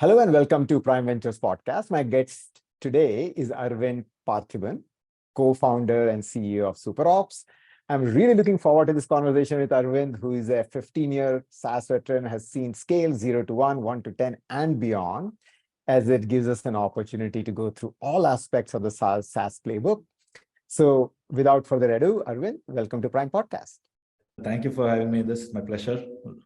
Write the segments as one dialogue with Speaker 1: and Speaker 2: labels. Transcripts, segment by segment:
Speaker 1: Hello and welcome to Prime Ventures podcast. My guest today is Arvind Parthiban, co-founder and CEO of SuperOps. I'm really looking forward to this conversation with Arvind, who is a 15-year SaaS veteran, has seen scale 0 to 1, 1 to 10, and beyond, as it gives us an opportunity to go through all aspects of the SaaS playbook. So without further ado, Arvind, welcome to Prime Podcast.
Speaker 2: Thank you for having me. This is my pleasure.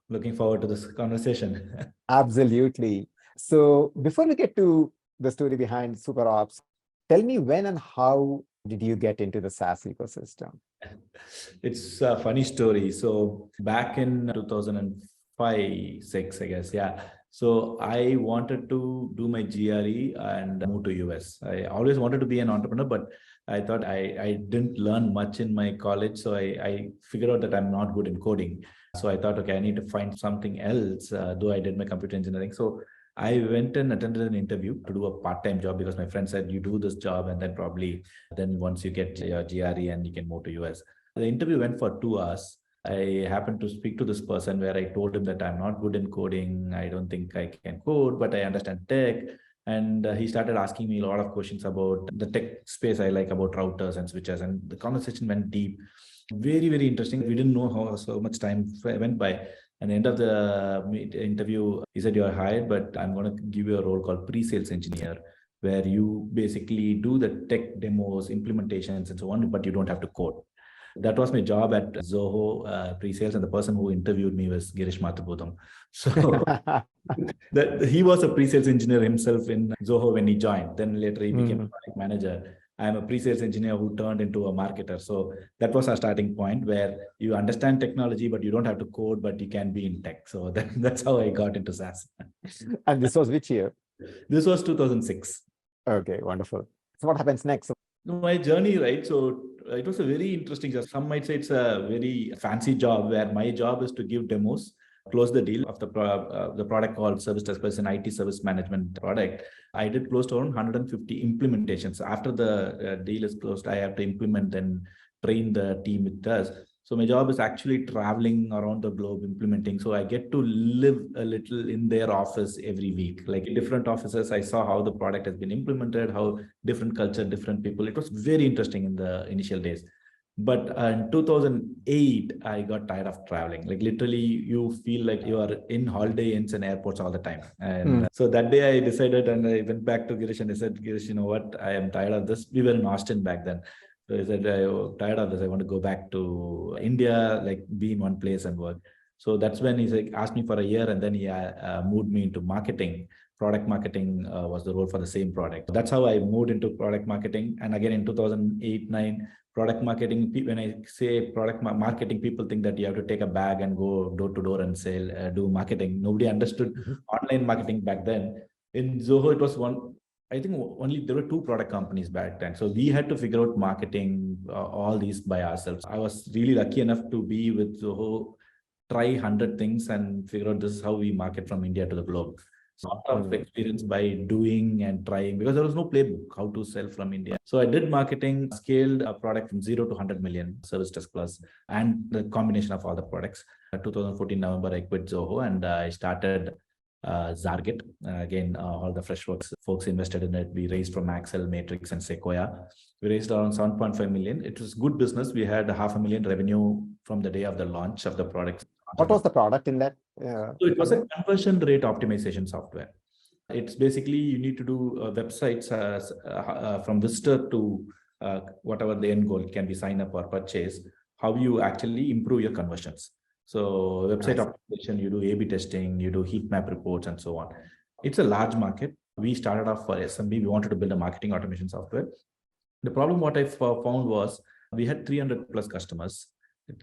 Speaker 2: Looking forward to this conversation.
Speaker 1: Absolutely. So before we get to the story behind SuperOps, tell me when and how did you get into the SaaS ecosystem?
Speaker 2: It's a funny story. So back in 2005, 6, I guess. Yeah. So I wanted to do my GRE and move to US. I always wanted to be an entrepreneur, but I thought I didn't learn much in my college. So I figured out that I'm not good in coding. So I thought, okay, I need to find something else, though I did my computer engineering. So I went and attended an interview to do a part-time job because my friend said, you do this job and then once you get your GRE and you can move to US. The interview went for 2 hours. I happened to speak to this person where I told him that I'm not good in coding. I don't think I can code, but I understand tech. And he started asking me a lot of questions about the tech space I like, about routers and switches. And the conversation went deep. Very, very interesting. We didn't know how so much time went by. At the end of the interview, he said, you're hired, but I'm going to give you a role called pre-sales engineer, where you basically do the tech demos, implementations, and so on, but you don't have to code. That was my job at Zoho pre-sales, and the person who interviewed me was Girish Mathubodham. So he was a pre-sales engineer himself in Zoho when he joined. Then later he became a product manager. I'm a pre-sales engineer who turned into a marketer. So that was our starting point, where you understand technology, but you don't have to code, but you can be in tech. So that's how I got into SaaS.
Speaker 1: And this was which year?
Speaker 2: This was 2006.
Speaker 1: Okay, wonderful. So what happens next?
Speaker 2: My journey, right? So it was a very interesting job. Some might say it's a very fancy job, where my job is to give demos, close the deal of the product called Service Desk Plus, an IT service management product. I did close to around 150 implementations. After the deal is closed, I have to implement and train the team with us. So my job is actually traveling around the globe implementing. So I get to live a little in their office every week. Like in different offices, I saw how the product has been implemented, how different culture, different people. It was very interesting in the initial days. But in 2008, I got tired of traveling. Like literally, you feel like you are in holiday inns and airports all the time. And so that day I decided, and I went back to Girish and I said, Girish, you know what? I am tired of this. We were in Austin back then. So I said, I'm tired of this. I want to go back to India, like be in one place and work. So that's when he asked me for a year, and then he moved me into marketing. Product marketing was the role for the same product. That's how I moved into product marketing. And again, in 2008-9, product marketing, when I say product marketing, people think that you have to take a bag and go door to door and sell, do marketing. Nobody understood online marketing back then. In Zoho, it was I think only there were 2 product companies back then. So we had to figure out marketing, all these by ourselves. I was really lucky enough to be with Zoho, try 100 things and figure out this is how we market from India to the globe. So a lot of experience by doing and trying, because there was no playbook how to sell from India. So I did marketing, scaled a product from 0 to 100 million, Service Desk Plus, and the combination of all the products. 2014 November, I quit Zoho and I started Zarget. Again, all the Freshworks folks invested in it. We raised from Axel, Matrix, and Sequoia. We raised around 7.5 million. It was good business. We had $500,000 revenue from the day of the launch of the product.
Speaker 1: What was the product in that?
Speaker 2: So it was a conversion rate optimization software. It's basically you need to do websites from visitor to whatever the end goal can be, sign up or purchase, how you actually improve your conversions. So website optimization, you do A/B testing, you do heat map reports, and so on. It's a large market. We started off for SMB. We wanted to build a marketing automation software. The problem what I found was we had 300 plus customers.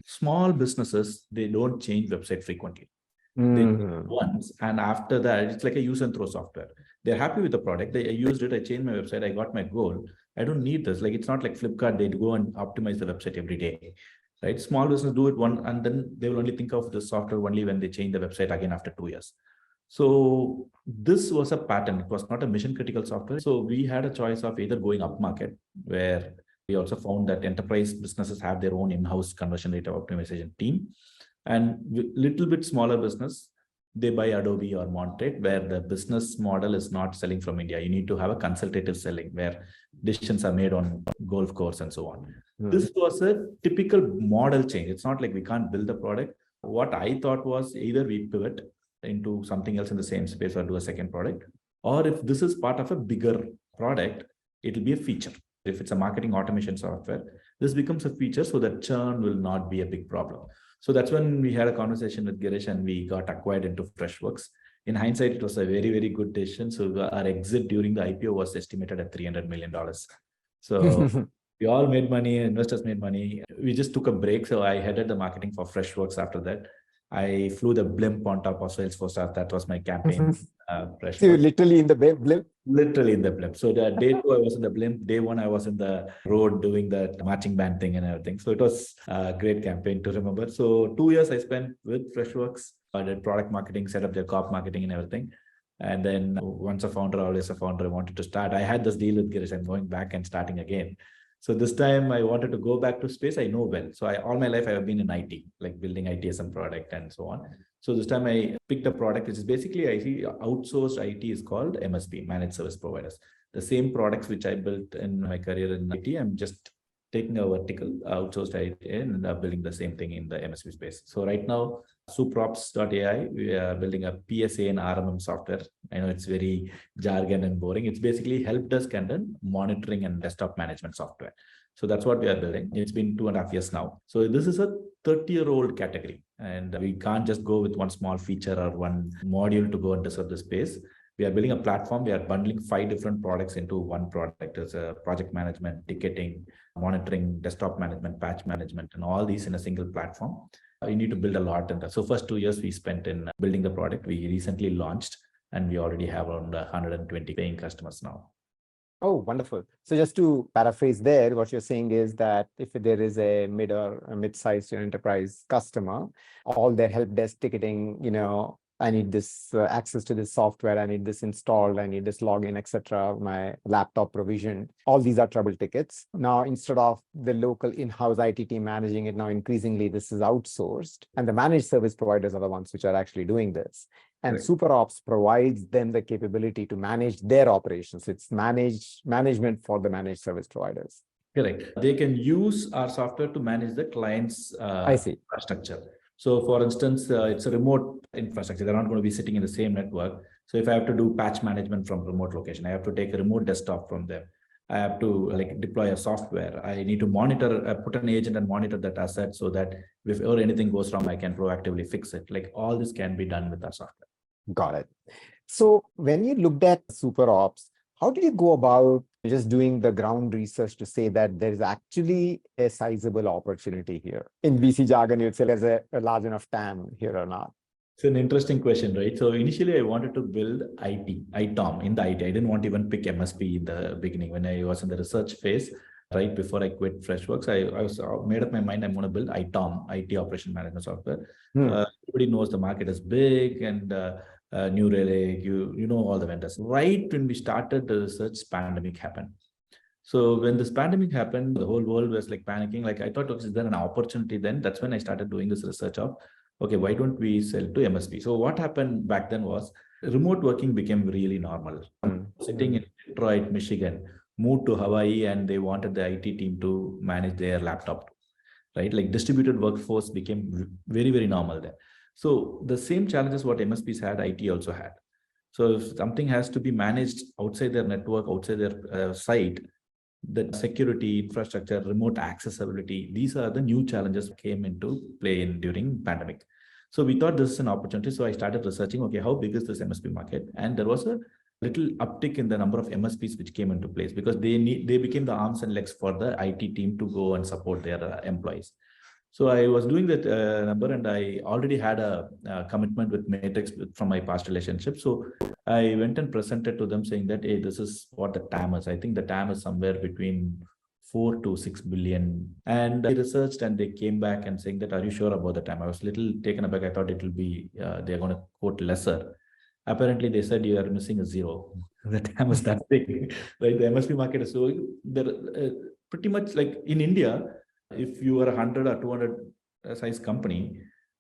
Speaker 2: Small businesses, they don't change website frequently. They do it once, and after that, it's like a use and throw software. They're happy with the product. I used it. I changed my website. I got my goal. I don't need this. Like it's not like Flipkart. They go and optimize the website every day. Right? Small business do it one, and then they will only think of the software only when they change the website again after 2 years. So this was a pattern. It was not a mission critical software. So we had a choice of either going up market, where we also found that enterprise businesses have their own in-house conversion rate optimization team, and little bit smaller business, they buy Adobe or Montrate, where the business model is not selling from India. You need to have a consultative selling where decisions are made on golf course and so on. This was a typical model change. It's not like we can't build the product. What I thought was either we pivot into something else in the same space or do a second product, or if this is part of a bigger product, it'll be a feature. If it's a marketing automation software, this becomes a feature so that churn will not be a big problem. So that's when we had a conversation with Girish and we got acquired into Freshworks. In hindsight, it was a very, very good decision. So our exit during the IPO was estimated at $300 million. So we all made money, investors made money. We just took a break. So I headed the marketing for Freshworks after that. I flew the blimp on top of Salesforce. That was my campaign.
Speaker 1: So you're literally in the blimp?
Speaker 2: Literally in the blimp. So the day 2, I was in the blimp. Day 1, I was in the road doing the marching band thing and everything. So it was a great campaign to remember. So 2 years I spent with Freshworks. I did product marketing, set up their corp marketing and everything. And then once a founder, always a founder, I wanted to start. I had this deal with Girish. I'm going back and starting again. So this time I wanted to go back to space I know well. So all my life I have been in IT, like building ITSM product and so on. So this time I picked a product, which is basically outsourced IT is called MSP, Managed Service Providers. The same products which I built in my career in IT, I'm just taking a vertical outsourced IT and building the same thing in the MSP space. So right now, SuperOps.ai, we are building a PSA and RMM software. I know it's very jargon and boring. It's basically help desk and then monitoring and desktop management software. So that's what we are building. It's been 2.5 years now. So this is a 30-year-old category, and we can't just go with one small feature or one module to go and disrupt the space. We are building a platform. We are bundling 5 different products into one product. There's a project management, ticketing, monitoring, desktop management, patch management, and all these in a single platform. You need to build a lot in that. So first 2 years we spent in building the product. We recently launched, and we already have around 120 paying customers now.
Speaker 1: Oh, wonderful. So just to paraphrase there, what you're saying is that if there is a mid or a mid-sized enterprise customer, all their help desk ticketing, I need this access to this software, I need this installed, I need this login, etc., my laptop provision, all these are trouble tickets. Now, instead of the local in-house IT team managing it, now increasingly this is outsourced, and the managed service providers are the ones which are actually doing this. And right. SuperOps provides them the capability to manage their operations. It's management for the managed service providers.
Speaker 2: Correct. They can use our software to manage the client's infrastructure. So for instance, it's a remote infrastructure. They're not going to be sitting in the same network. So if I have to do patch management from remote location, I have to take a remote desktop from them. I have to deploy a software. I need to monitor, put an agent and monitor that asset so that if anything goes wrong, I can proactively fix it. All this can be done with our software.
Speaker 1: Got it. So when you looked at SuperOps, how did you go about just doing the ground research to say that there is actually a sizable opportunity here? In VC jargon, you'd say there's a large enough TAM here or not?
Speaker 2: It's an interesting question, right? So initially I wanted to build ITOM in the IT. I didn't want to even pick MSP in the beginning. When I was in the research phase, right before I quit Freshworks, I was made up my mind I'm going to build ITOM, IT Operation Management Software. Everybody knows the market is big and New Relic, you know all the vendors. Right when we started the research, pandemic happened. So when this pandemic happened, the whole world was panicking. I thought, is there an opportunity then? That's when I started doing this research of, okay, why don't we sell to MSP? So what happened back then was remote working became really normal. Sitting in Detroit, Michigan, moved to Hawaii, and they wanted the IT team to manage their laptop, right? Distributed workforce became very, very normal there. So the same challenges what MSPs had, IT also had. So if something has to be managed outside their network, outside their site, the security, infrastructure, remote accessibility, these are the new challenges that came into play during pandemic. So we thought this is an opportunity. So I started researching, okay, how big is this MSP market? And there was a little uptick in the number of MSPs which came into place because they became the arms and legs for the IT team to go and support their employees. So I was doing that number, and I already had a commitment with Matrix from my past relationship. So I went and presented to them saying that, hey, this is what the TAM is. I think the TAM is somewhere between 4 to 6 billion. And they researched and they came back and saying that, are you sure about the TAM? I was a little taken aback. I thought it will be, they're going to quote lesser. Apparently, they said you are missing a zero. The TAM is that big, right? The MSP market is so pretty much in India. If you are a 100 or 200 size company,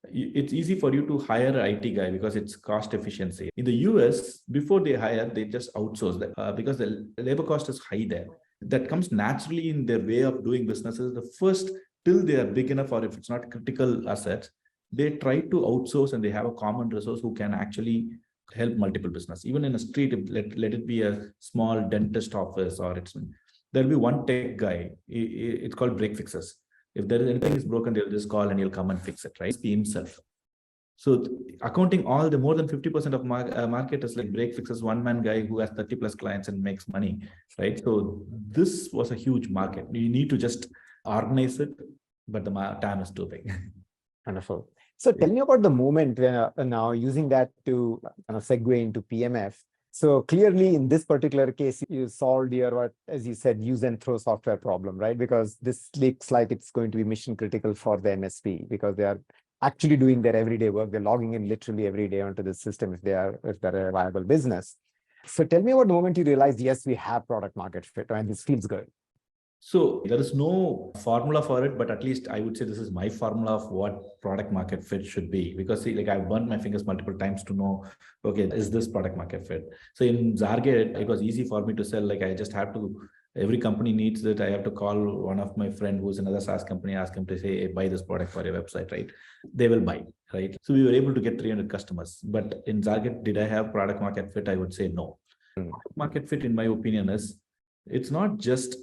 Speaker 2: it's easy for you to hire an IT guy because it's cost efficiency. In the US, before they hire, they just outsource that because the labor cost is high there. That comes naturally in their way of doing businesses. The first, till they are big enough, or if it's not critical assets, they try to outsource and they have a common resource who can actually help multiple business. Even in a street, let it be a small dentist office, or there'll be one tech guy. It's called break fixes. If there is anything is broken, they'll just call and he'll come and fix it, right? Be himself. So accounting all the more than 50% of market is like break fixes, one-man guy who has 30 plus clients and makes money, right? So this was a huge market. You need to just organize it, but the TAM is too big.
Speaker 1: Wonderful. So tell me about the moment now using that to kind of segue into PMF. So clearly in this particular case, you solved your, what, as you said, use and throw software problem, right? Because this looks like it's going to be mission critical for the MSP because they are actually doing their everyday work. They're logging in literally every day onto the system if they're a viable business. So tell me about the moment you realized, yes, we have product market fit and this feels good.
Speaker 2: So there is no formula for it, but at least I would say this is my formula of what product market fit should be. Because see, like I've burnt my fingers multiple times to know, okay, is this product market fit? So in Zarget, it was easy for me to sell. Like I just have to, every company needs it. I have to call one of my friend who's another SaaS company, ask him to say, hey, buy this product for your website, right? They will buy, right? So we were able to get 300 customers. But in Zarget, did I have product market fit? I would say no. Market fit, in my opinion, is it's not just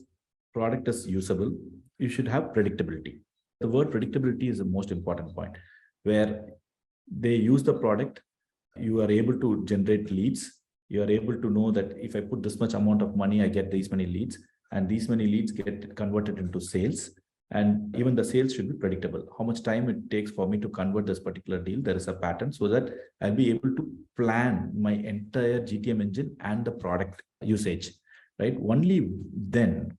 Speaker 2: product is usable, you should have predictability. The word predictability is the most important point, where they use the product, you are able to generate leads, you are able to know that if I put this much amount of money, I get these many leads, and these many leads get converted into sales. And even the sales should be predictable. How much time it takes for me to convert this particular deal, there is a pattern so that I'll be able to plan my entire GTM engine and the product usage, right? Only then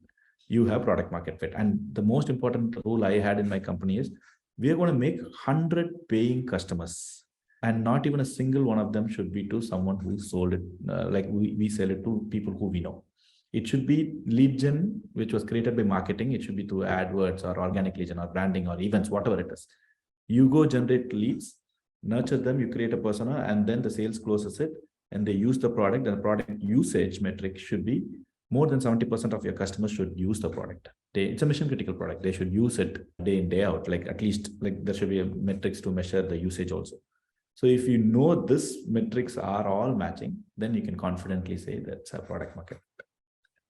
Speaker 2: you have product market fit. And the most important rule I had in my company is we are going to make 100 paying customers, and not even a single one of them should be to someone who sold it. Like we sell it to people who we know. It should be lead gen, which was created by marketing. It should be through AdWords or organic lead gen or branding or events, whatever it is. You go generate leads, nurture them, you create a persona, and then the sales closes it and they use the product. And the product usage metric should be more than 70% of your customers should use the product. It's a mission critical product. They should use it day in, day out. Like at least like there should be a metrics to measure the usage also. So if you know this metrics are all matching, then you can confidently say that's a product market.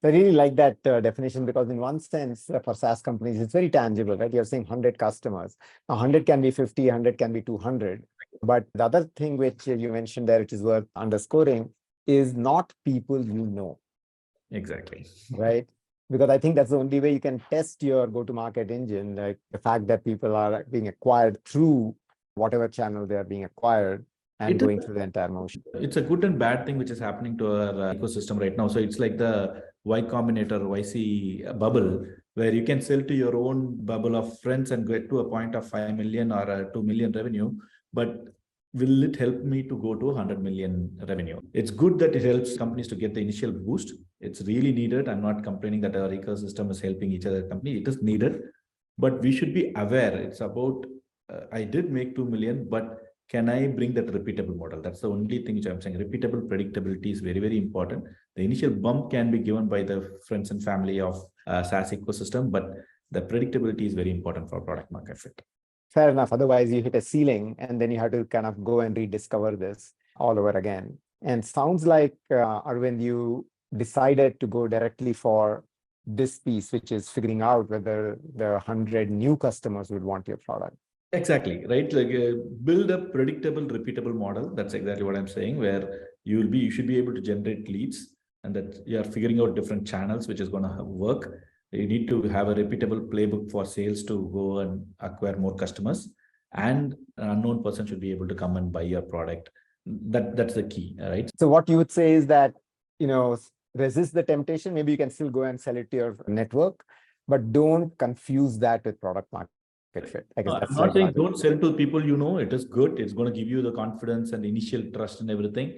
Speaker 1: I really like that definition because in one sense for SaaS companies, it's very tangible, right? You're saying 100 customers. Now 100 can be 50, 100 can be 200. But the other thing which you mentioned there, which is worth underscoring, is not people you know.
Speaker 2: Exactly.
Speaker 1: Right? Because I think that's the only way you can test your go-to-market engine, like the fact that people are being acquired through whatever channel they are being acquired and going through the entire motion.
Speaker 2: It's a good and bad thing which is happening to our ecosystem right now. So it's like the Y Combinator, YC bubble, where you can sell to your own bubble of friends and get to a point of 5 million or 2 million revenue. But will it help me to go to 100 million revenue? It's good that it helps companies to get the initial boost. It's really needed. I'm not complaining that our ecosystem is helping each other company. It is needed, but we should be aware. It's about, I did make 2 million, but can I bring that repeatable model? That's the only thing which I'm saying. Repeatable predictability is very, very important. The initial bump can be given by the friends and family of SaaS ecosystem, but the predictability is very important for product market fit.
Speaker 1: Fair enough. Otherwise, you hit a ceiling and then you have to kind of go and rediscover this all over again. And sounds like, Arvind, you decided to go directly for this piece, which is figuring out whether the 100 new customers would want your product.
Speaker 2: Exactly, right? Like build a predictable, repeatable model. That's exactly what I'm saying, where you should be able to generate leads and that you are figuring out different channels, which is going to work. You need to have a repeatable playbook for sales to go and acquire more customers, and an unknown person should be able to come and buy your product. That's the key, right?
Speaker 1: So what you would say is that, resist the temptation. Maybe you can still go and sell it to your network, but don't confuse that with product market fit. I guess
Speaker 2: I'm not saying don't sell to people you know. It is good. It's going to give you the confidence and initial trust and everything.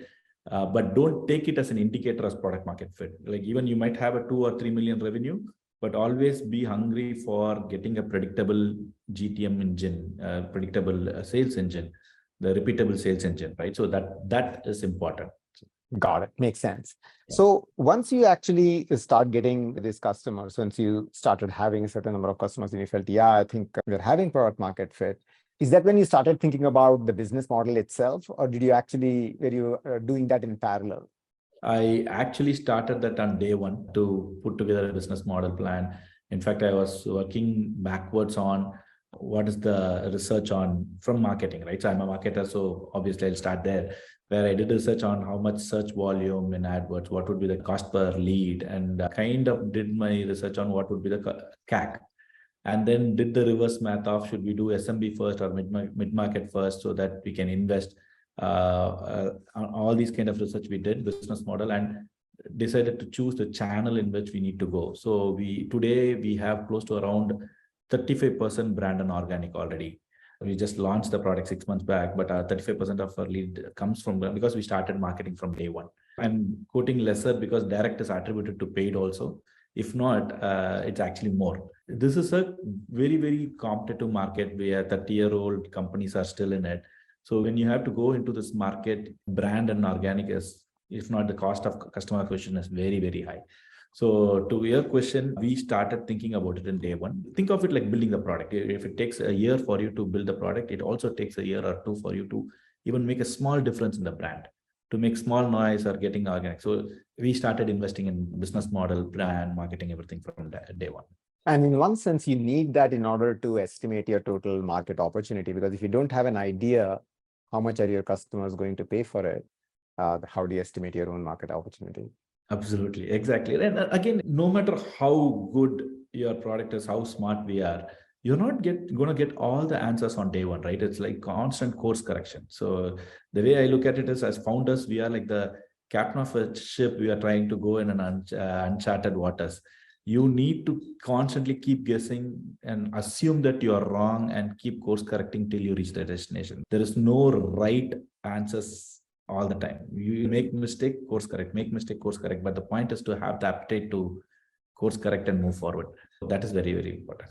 Speaker 2: But don't take it as an indicator as product market fit. Like even you might have a 2 or 3 million revenue, but always be hungry for getting a predictable GTM engine, predictable sales engine, the repeatable sales engine, right? So that is important.
Speaker 1: Got it. Makes sense.
Speaker 2: Yeah.
Speaker 1: So once you actually start getting these customers, once you started having a certain number of customers and you felt, yeah, I think we're having product market fit, is that when you started thinking about the business model itself, or were you doing that in parallel?
Speaker 2: I actually started that on day one to put together a business model plan. In fact, I was working backwards on what is the research on from marketing, right? So I'm a marketer, so obviously I'll start there, where I did research on how much search volume in AdWords, what would be the cost per lead, and kind of did my research on what would be the CAC. And then did the reverse math of should we do SMB first or mid-market first so that we can invest on all these kind of research we did, business model, and decided to choose the channel in which we need to go. So today we have close to around 35% brand and organic already. We just launched the product 6 months back, but 35% of our lead comes from because we started marketing from day one. I'm quoting lesser because direct is attributed to paid also. If not, it's actually more. This is a very, very competitive market where 30-year-old companies are still in it. So when you have to go into this market, brand and organic is, if not the cost of customer acquisition is very, very high. So to your question, we started thinking about it in day one. Think of it like building the product. If it takes a year for you to build the product, it also takes a year or two for you to even make a small difference in the brand, to make small noise or getting organic. So we started investing in business model, brand, marketing, everything from day one.
Speaker 1: And in one sense, you need that in order to estimate your total market opportunity, because if you don't have an idea how much are your customers going to pay for it, how do you estimate your own market opportunity?
Speaker 2: Absolutely, exactly. And again, no matter how good your product is, how smart we are, you're not going to get all the answers on day one, right? It's like constant course correction. So the way I look at it is, as founders, we are like the captain of a ship. We are trying to go in an uncharted waters. You need to constantly keep guessing and assume that you are wrong and keep course correcting till you reach the destination. There is no right answers all the time. You make mistake, course correct, make mistake, course correct. But the point is to have the appetite to course correct and move forward. That is very, very important.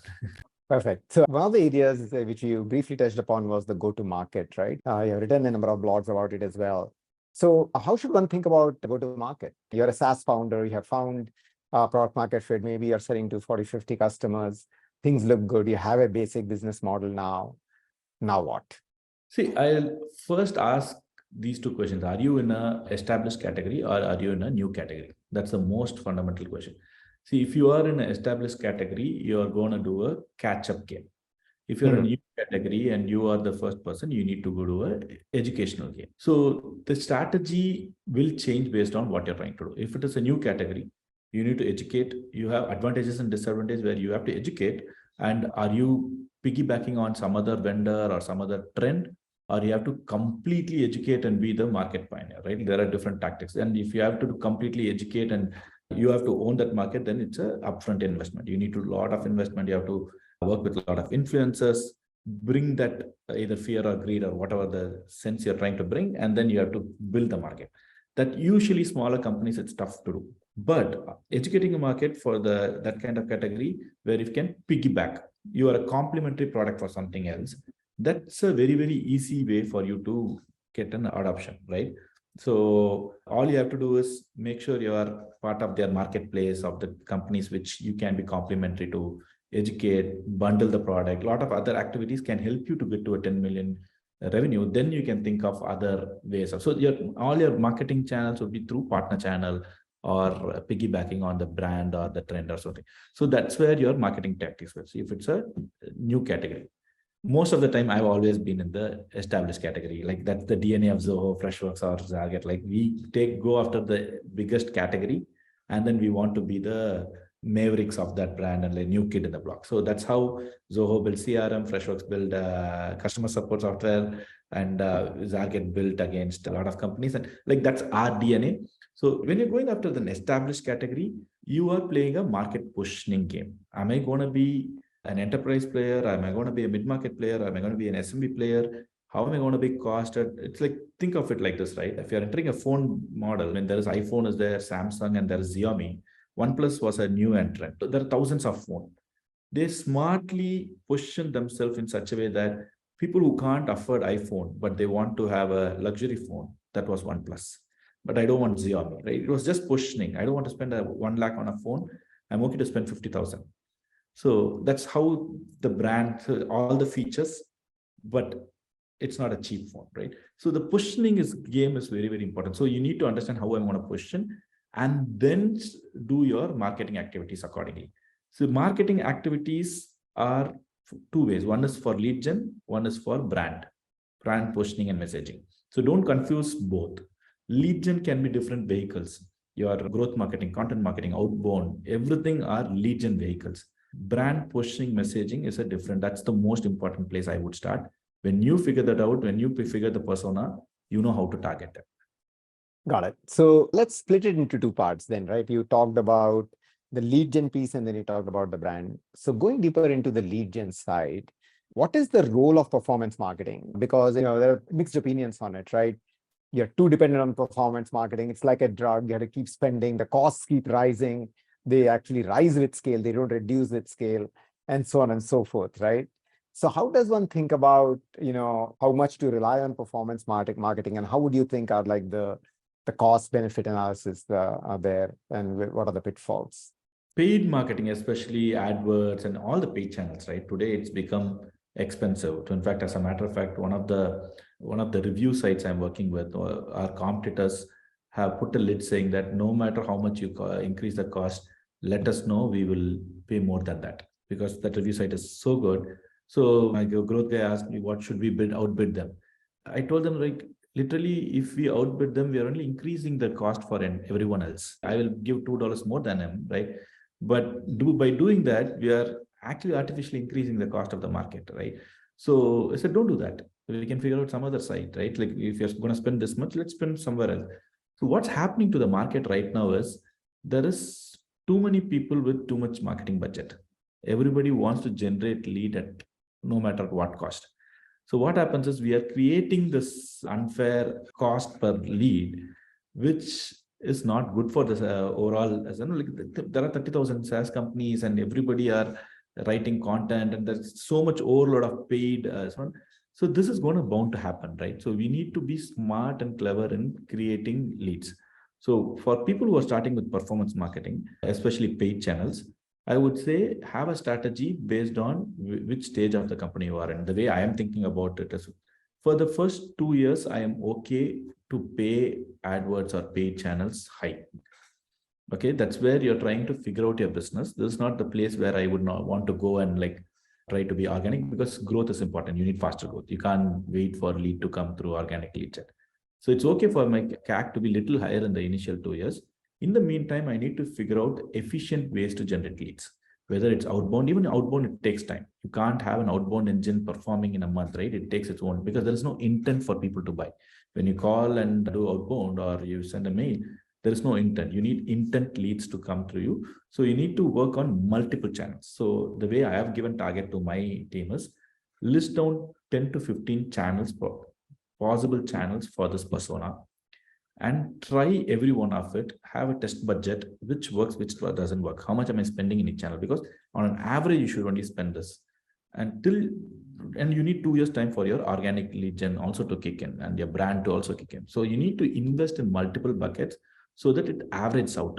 Speaker 1: Perfect. So one of the areas which you briefly touched upon was the go-to-market, right? You have written a number of blogs about it as well. So how should one think about go-to-market? You're a SaaS founder, you have found product market fit, maybe you're selling to 40, 50 customers, things look good, you have a basic business model now. Now what?
Speaker 2: See, I'll first ask these two questions. Are you in an established category or are you in a new category? That's the most fundamental question. See, if you are in an established category, you are going to do a catch-up game. If you're in a new category and you are the first person, you need to go to an educational game. So the strategy will change based on what you're trying to do. If it is a new category, you need to educate. You have advantages and disadvantages where you have to educate. And are you piggybacking on some other vendor or some other trend? Or you have to completely educate and be the market pioneer, right? There are different tactics. And if you have to completely educate and you have to own that market, then it's an upfront investment. You need to do a lot of investment. You have to work with a lot of influencers, bring that either fear or greed or whatever the sense you're trying to bring, and then you have to build the market. That usually smaller companies, it's tough to do. But educating a market for that kind of category where you can piggyback, you are a complementary product for something else. That's a very, very easy way for you to get an adoption, right? So all you have to do is make sure you are part of their marketplace of the companies which you can be complementary to, educate, bundle the product. A lot of other activities can help you to get to a 10 million revenue. Then you can think of other ways of, so all your marketing channels would be through partner channel or piggybacking on the brand or the trend or something. So that's where your marketing tactics will see if it's a new category. Most of the time, I've always been in the established category. Like that's the DNA of Zoho, Freshworks, or Zarget. Like we go after the biggest category, and then we want to be the Mavericks of that brand and like new kid in the block. So that's how Zoho built CRM, Freshworks built customer support software, and Zarget built against a lot of companies. And like that's our DNA. So when you're going after the established category, you are playing a market pushing game. Am I going to be an enterprise player? Am I going to be a mid-market player? Am I going to be an SMB player? How am I going to be costed? It's like, think of it like this, right? If you're entering a phone model, when there is iPhone is there, Samsung, and there is Xiaomi, OnePlus was a new entrant. There are thousands of phones. They smartly position themselves in such a way that people who can't afford iPhone, but they want to have a luxury phone, that was OnePlus. But I don't want Xiaomi, right? It was just positioning. I don't want to spend 1 lakh on a phone. I'm okay to spend 50,000. So that's how the brand, all the features, but it's not a cheap phone, right? So the positioning game is very, very important. So you need to understand how I want to position and then do your marketing activities accordingly. So marketing activities are two ways. One is for lead gen, one is for brand positioning and messaging. So don't confuse both. Lead gen can be different vehicles. Your growth marketing, content marketing, outbound, everything are lead gen vehicles. Brand positioning messaging is a different, that's the most important place I would start. When you figure that out, when you figure the persona, you know how to target them.
Speaker 1: Got it. So let's split it into two parts then, right? You talked about the lead gen piece and then you talked about the brand. So going deeper into the lead gen side, what is the role of performance marketing? Because there are mixed opinions on it, right? You're too dependent on performance marketing. It's like a drug. You have to keep spending. The costs keep rising. They actually rise with scale. They don't reduce with scale, and so on and so forth, right? So how does one think about, how much to rely on performance marketing, and how would you think are like the cost benefit analysis are there, and what are the pitfalls?
Speaker 2: Paid marketing, especially AdWords and all the paid channels, right? Today it's become expensive. In fact, as a matter of fact, one of the review sites I'm working with, our competitors have put a lid saying that no matter how much you increase the cost, let us know, we will pay more than that, because that review site is so good. So my growth guy asked me, what should we outbid them? I told them, like, literally, if we outbid them, we are only increasing the cost for everyone else. I will give $2 more than him, right? But by doing that, we are actually artificially increasing the cost of the market, right? So I said, don't do that. We can figure out some other site, right? Like, if you're going to spend this much, let's spend somewhere else. So what's happening to the market right now is there is too many people with too much marketing budget. Everybody wants to generate lead at no matter what cost. So what happens is we are creating this unfair cost per lead, which is not good for this overall. As like, there are 30,000 SaaS companies and everybody are writing content, and there's so much overload of paid. So this is going to bound to happen, right? So we need to be smart and clever in creating leads. So for people who are starting with performance marketing, especially paid channels, I would say have a strategy based on which stage of the company you are in. The way I am thinking about it is, for the first 2 years, I am okay to pay AdWords or paid channels high. Okay, that's where you're trying to figure out your business. This is not the place where I would not want to go and like try to be organic, because growth is important. You need faster growth. You can't wait for lead to come through organic lead gen. So it's okay for my CAC to be little higher in the initial 2 years. In the meantime, I need to figure out efficient ways to generate leads, whether it's outbound. Even outbound, it takes time. You can't have an outbound engine performing in a month, right? It takes its own, because there is no intent for people to buy. When you call and do outbound or you send a mail, there is no intent. You need intent leads to come through you. So you need to work on multiple channels. So the way I have given target to my team is list down 10 to 15 channels, possible channels for this persona, and try every one of it. Have a test budget, which works, which doesn't work. How much am I spending in each channel? Because on an average, you should only spend this and you need 2 years time for your organic lead gen also to kick in and your brand to also kick in. So you need to invest in multiple buckets so that it averages out,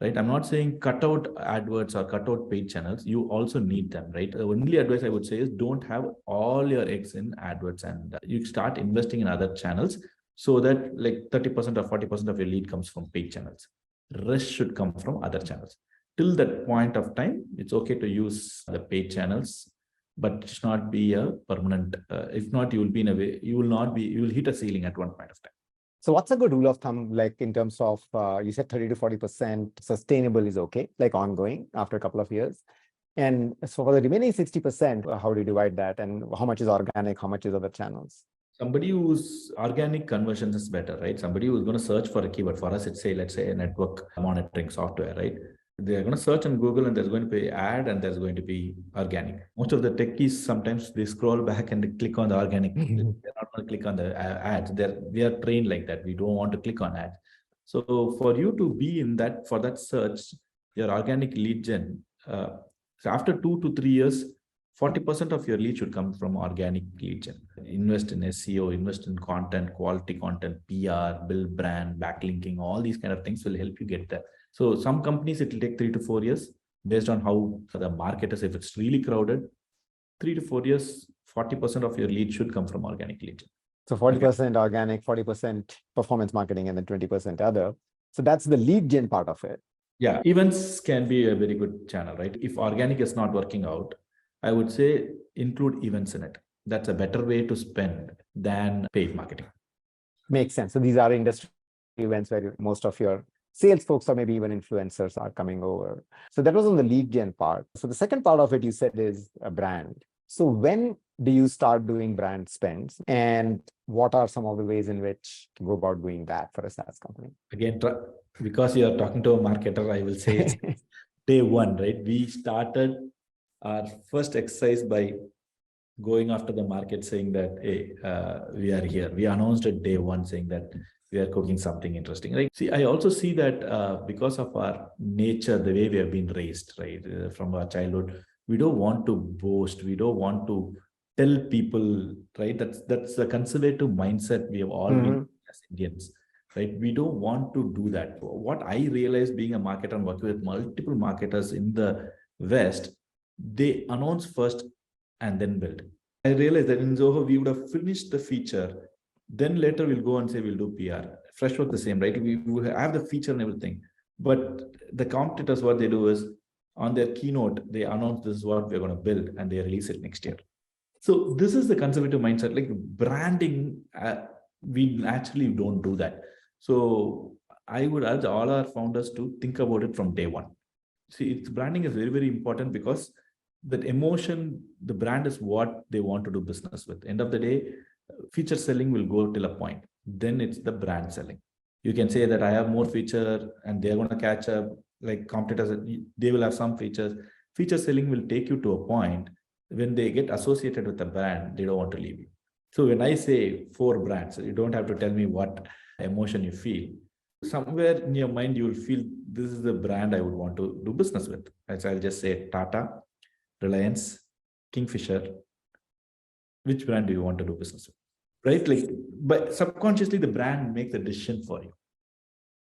Speaker 2: right? I'm not saying cut out AdWords or cut out paid channels. You also need them, right? The only advice I would say is don't have all your eggs in AdWords, and you start investing in other channels, so that like 30% or 40% of your lead comes from paid channels. Rest should come from other channels. Till that point of time, it's okay to use the paid channels, but it should not be a permanent. If not, you will be in a way, you will hit a ceiling at one point of time.
Speaker 1: So what's a good rule of thumb, like in terms of, you said 30 to 40% sustainable is okay, like ongoing after a couple of years. And so for the remaining 60%, how do you divide that? And how much is organic? How much is other channels?
Speaker 2: Somebody whose organic conversions is better, right? Somebody who's going to search for a keyword. For us, let's say a network monitoring software, right? They're going to search on Google and there's going to be ad and there's going to be organic. Most of the techies, sometimes they scroll back and they click on the organic. They're not going to click on the ads. We are trained like that. We don't want to click on ads. So for you to be in that, for that search, your organic lead gen, so after 2 to 3 years, 40% of your lead should come from organic lead gen. Invest in SEO, invest in content, quality content, PR, build brand, backlinking, all these kind of things will help you get there. So some companies, it will take 3 to 4 years based on how the market is. If it's really crowded, 3 to 4 years, 40% of your lead should come from organic lead gen.
Speaker 1: So 40% organic, 40% performance marketing, and then 20% other. So that's the lead gen part of it.
Speaker 2: Yeah, events can be a very good channel, right? If organic is not working out, I would say include events in it. That's a better way to spend than paid marketing.
Speaker 1: Makes sense. So these are industry events where most of your sales folks or maybe even influencers are coming over. So that was on the lead gen part. So the second part of it you said is a brand. So when do you start doing brand spends, and what are some of the ways in which to go about doing that for a SaaS company?
Speaker 2: Again, because you are talking to a marketer, I will say it's day one, right? We started our first exercise by going after the market, saying that, hey, we are here. We announced it day one, saying that we are cooking something interesting. Right? See, I also see that because of our nature, the way we have been raised, right, from our childhood, we don't want to boast. We don't want to tell people, right? That's the conservative mindset we have all been as Indians, right? We don't want to do that. What I realized being a marketer and working with multiple marketers in the West, they announce first and then build. I realized that in Zoho, we would have finished the feature. Then later we'll go and say we'll do PR. Freshworks the same, right? We will have the feature and everything. But the competitors, what they do is on their keynote, they announce this is what we're going to build and they release it next year. So this is the conservative mindset. Like branding, we actually don't do that. So I would urge all our founders to think about it from day one. See, branding is very, very important because that emotion, the brand is what they want to do business with. End of the day, feature selling will go till a point. Then it's the brand selling. You can say that I have more feature and they're going to catch up, like competitors, they will have some features. Feature selling will take you to a point when they get associated with the brand, they don't want to leave you. So when I say 4 brands, you don't have to tell me what emotion you feel. Somewhere in your mind, you will feel this is the brand I would want to do business with. As I'll just say Tata, Reliance, Kingfisher. Which brand do you want to do business with? Right? Like, but subconsciously, the brand makes the decision for you.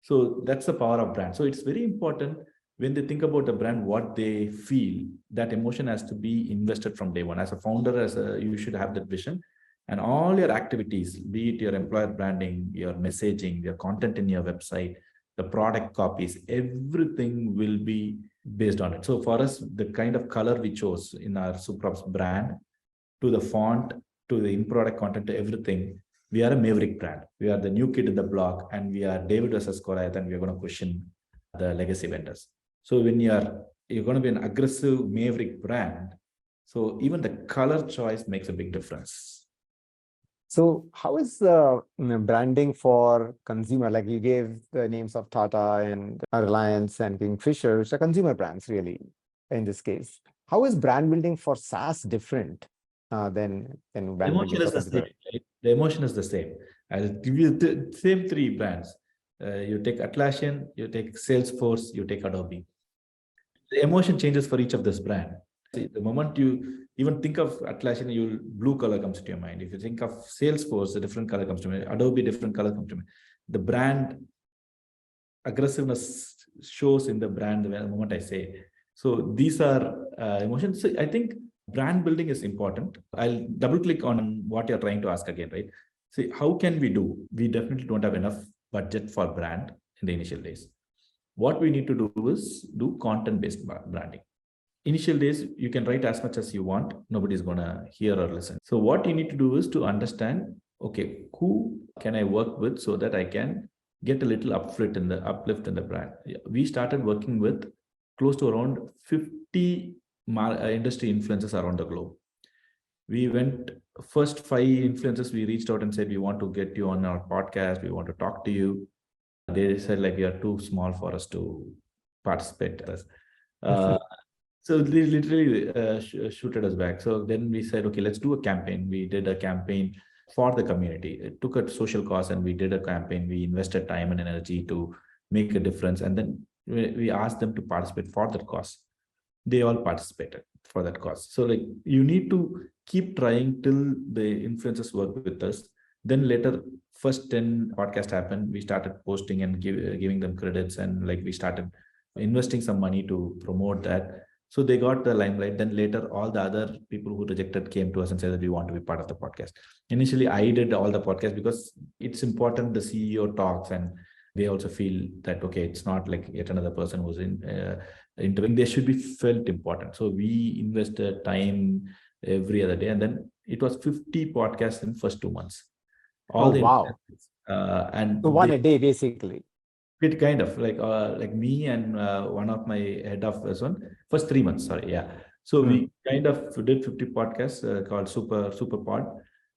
Speaker 2: So that's the power of brand. So it's very important when they think about the brand, what they feel, that emotion has to be invested from day one. As a founder, you should have that vision. And all your activities, be it your employer branding, your messaging, your content in your website, the product copies, everything will be based on it. So for us, the kind of color we chose in our SuperOps brand, to the font, to the in-product content, to everything, we are a Maverick brand. We are the new kid in the block, and we are David versus Goliath, and we are going to question the legacy vendors. So when you're going to be an aggressive Maverick brand, so even the color choice makes a big difference.
Speaker 1: So how is branding for consumer? Like you gave the names of Tata and Reliance and Kingfisher, which are consumer brands really in this case. How is brand building for SaaS different than brand building for consumer?
Speaker 2: The emotion is the same. I'll give you the same 3 brands. You take Atlassian, you take Salesforce, you take Adobe. The emotion changes for each of this brand. See, the moment you even think of Atlassian, blue color comes to your mind. If you think of Salesforce, a different color comes to mind. Adobe, different color comes to mind. The brand aggressiveness shows in the brand the moment I say. So these are emotions. So I think brand building is important. I'll double click on what you're trying to ask again, right? See, how can we do? We definitely don't have enough budget for brand in the initial days. What we need to do is do content-based branding. Initial days, you can write as much as you want. Nobody's going to hear or listen. So what you need to do is to understand, okay, who can I work with so that I can get a little uplift in the brand. We started working with close to around 50 industry influencers around the globe. We went first 5 influencers, we reached out and said, we want to get you on our podcast. We want to talk to you. They said like, we are too small for us to participate. So they literally shooted us back. So then we said, okay, let's do a campaign. We did a campaign for the community. It took a social cause and we did a campaign. We invested time and energy to make a difference. And then we asked them to participate for that cause. They all participated for that cause. So like you need to keep trying till the influencers work with us. Then later, first 10 podcasts happened. We started posting and giving them credits, and like we started investing some money to promote that. So they got the limelight. Then later, all the other people who rejected came to us and said that we want to be part of the podcast. Initially, I did all the podcasts because it's important the CEO talks, and they also feel that, okay, it's not like yet another person who's interviewing. They should be felt important. So we invested time every other day. And then it was 50 podcasts in first 2 months.
Speaker 1: Oh, wow.
Speaker 2: And
Speaker 1: So one a day, basically.
Speaker 2: it kind of like me and one of my head of this one, first 3 months, sorry. Yeah. So we kind of did 50 podcasts called Super Pod,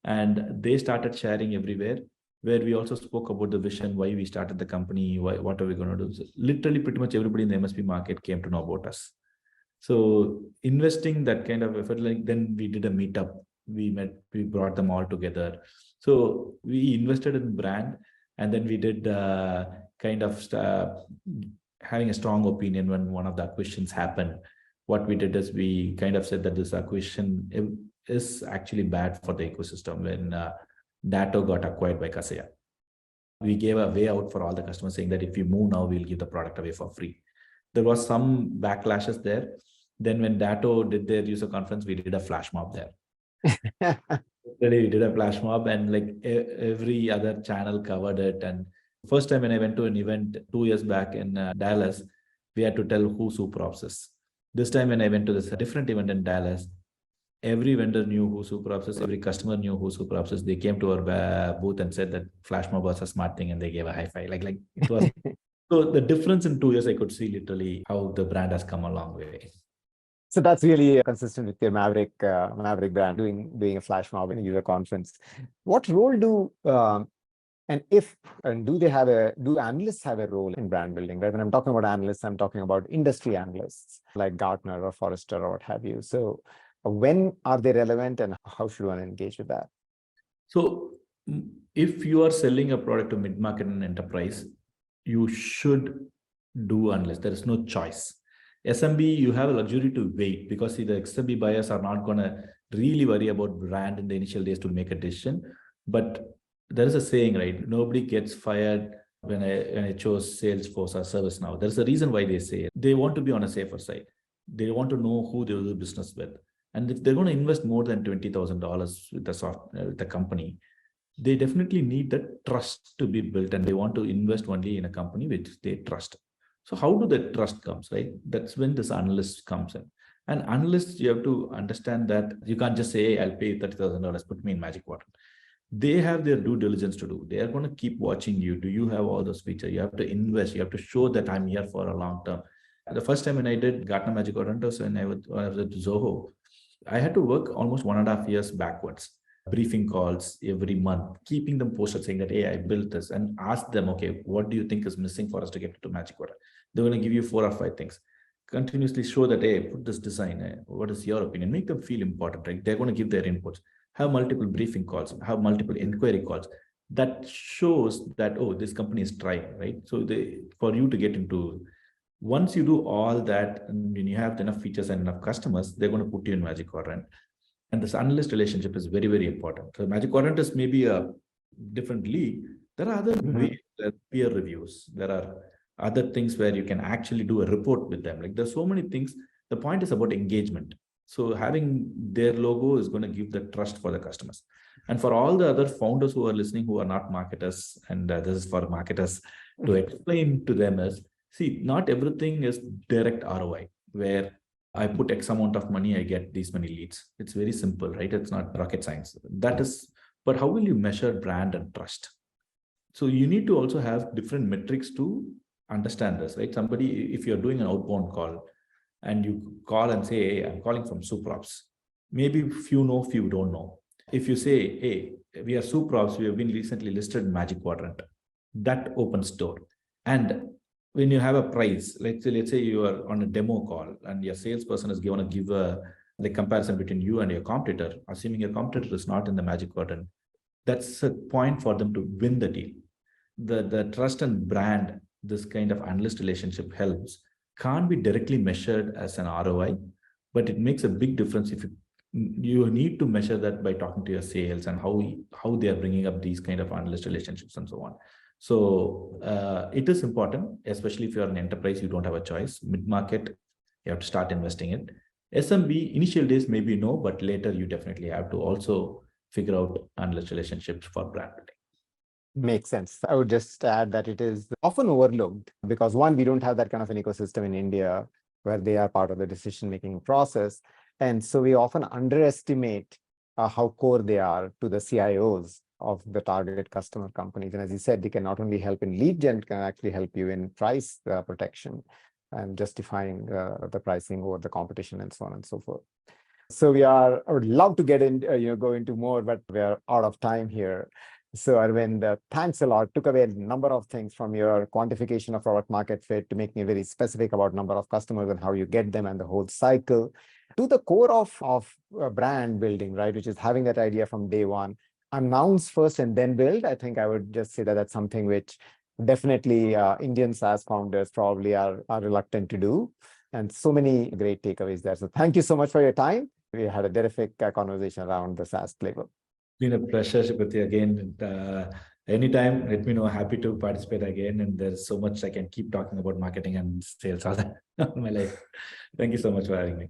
Speaker 2: and they started sharing everywhere, where we also spoke about the vision, why we started the company, what are we going to do. So literally pretty much everybody in the MSP market came to know about us. So investing that kind of effort, like then we did a meetup, we brought them all together. So we invested in brand, and then we did kind of having a strong opinion when one of the acquisitions happened. What we did is we kind of said that this acquisition is actually bad for the ecosystem. When Datto got acquired by Kaseya, we gave a way out for all the customers, saying that if you move now, we'll give the product away for free. There was some backlashes there. Then when Datto did their user conference, we did a flash mob there. We did a flash mob, and like every other channel covered it. And first time when I went to an event 2 years back in Dallas, we had to tell who SuperOps is. This time when I went to this different event in Dallas, every vendor knew who SuperOps is, every customer knew who SuperOps is. They came to our booth and said that flash mob was a smart thing, and they gave a high five. Like it was. So the difference in 2 years, I could see literally how the brand has come a long way.
Speaker 1: So that's really consistent with your Maverick brand, doing a flash mob in a user conference. What role do do analysts have a role in brand building? Right? When I'm talking about analysts, I'm talking about industry analysts like Gartner or Forrester or what have you. So when are they relevant, and how should one engage with that?
Speaker 2: So if you are selling a product to mid-market and enterprise, you should do analysts. There is no choice. SMB, you have a luxury to wait, because the SMB buyers are not going to really worry about brand in the initial days to make a decision. But there is a saying, right? Nobody gets fired when I chose Salesforce or ServiceNow. There's a reason why they say it. They want to be on a safer side. They want to know who they will do business with. And if they're going to invest more than $20,000 with the company, they definitely need that trust to be built, and they want to invest only in a company which they trust. So how do that trust comes, right? That's when this analyst comes in. And analysts, you have to understand that you can't just say, hey, I'll pay $30,000, put me in Magic Quadrant. They have their due diligence to do. They are going to keep watching you. Do you have all those features? You have to invest. You have to show that I'm here for a long term. The first time when I did Gartner Magic Quadrant was when I was at Zoho. I had to work almost 1.5 years backwards. Briefing calls every month, keeping them posted, saying that, hey, I built this, and ask them, okay, what do you think is missing for us to get to Magic Quadrant? They're going to give you 4 or 5 things. Continuously show that, hey, put this design, what is your opinion? Make them feel important, right? They're going to give their inputs. Have multiple briefing calls, have multiple inquiry calls. That shows that, oh, this company is trying, right? So for you to get into, once you do all that, and when you have enough features and enough customers, they're going to put you in Magic Quadrant. And this analyst relationship is very, very important. So Magic Quadrant is maybe a different league. There are other ways, there are peer reviews. There are other things where you can actually do a report with them. Like there's so many things. The point is about engagement. So having their logo is going to give the trust for the customers. And for all the other founders who are listening, who are not marketers, and this is for marketers to explain to them is, see, not everything is direct ROI, where I put X amount of money, I get these many leads. It's very simple, right? It's not rocket science. That is, but how will you measure brand and trust? So you need to also have different metrics to understand this, right? Somebody, if you're doing an outbound call and you call and say, hey, I'm calling from SuperOps, maybe few know, few don't know. If you say, hey, we are SuperOps, we have been recently listed in Magic Quadrant, that opens door. And when you have a price, let's say you are on a demo call and your salesperson is going to give the comparison between you and your competitor, assuming your competitor is not in the Magic Quadrant, that's a point for them to win the deal. The trust and brand this kind of analyst relationship helps can't be directly measured as an ROI, but it makes a big difference if you need to measure that by talking to your sales and how they are bringing up these kind of analyst relationships and so on. So it is important, especially if you're an enterprise, you don't have a choice. Mid-market, you have to start investing in. SMB, initial days, maybe no, but later you definitely have to also figure out analyst relationships for brand building.
Speaker 1: Makes sense. I would just add that it is often overlooked because one, we don't have that kind of an ecosystem in India where they are part of the decision-making process. And so we often underestimate how core they are to the CIOs of the target customer companies. And as you said, they can not only help in lead gen, can actually help you in price protection and justifying the pricing over the competition and so on and so forth. So I would love to get in, go into more, but we are out of time here. So Arvind, thanks a lot. Took away a number of things from your quantification of product market fit to make me very specific about number of customers and how you get them and the whole cycle to the core of brand building, right? Which is having that idea from day one, announce first and then build. I think I would just say that that's something which definitely Indian SaaS founders probably are reluctant to do. And so many great takeaways there. So thank you so much for your time. We had a terrific conversation around the SaaS playbook.
Speaker 2: Been a pleasure, Shripati, again. Anytime, let me know. Happy to participate again. And there's so much I can keep talking about marketing and sales all that in my life. Thank you so much for having me.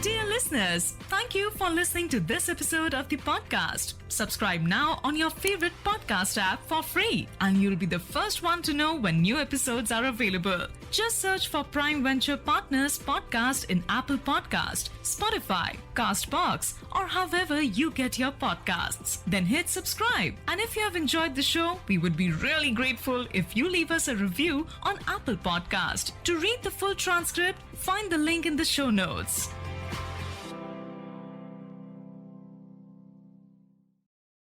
Speaker 3: Dear listeners, thank you for listening to this episode of the podcast. Subscribe now on your favorite podcast app for free, and you'll be the first one to know when new episodes are available. Just search for Prime Venture Partners Podcast in Apple Podcast, Spotify, Castbox, or however you get your podcasts. Then hit subscribe. And if you have enjoyed the show, we would be really grateful if you leave us a review on Apple Podcast. To read the full transcript, find the link in the show notes.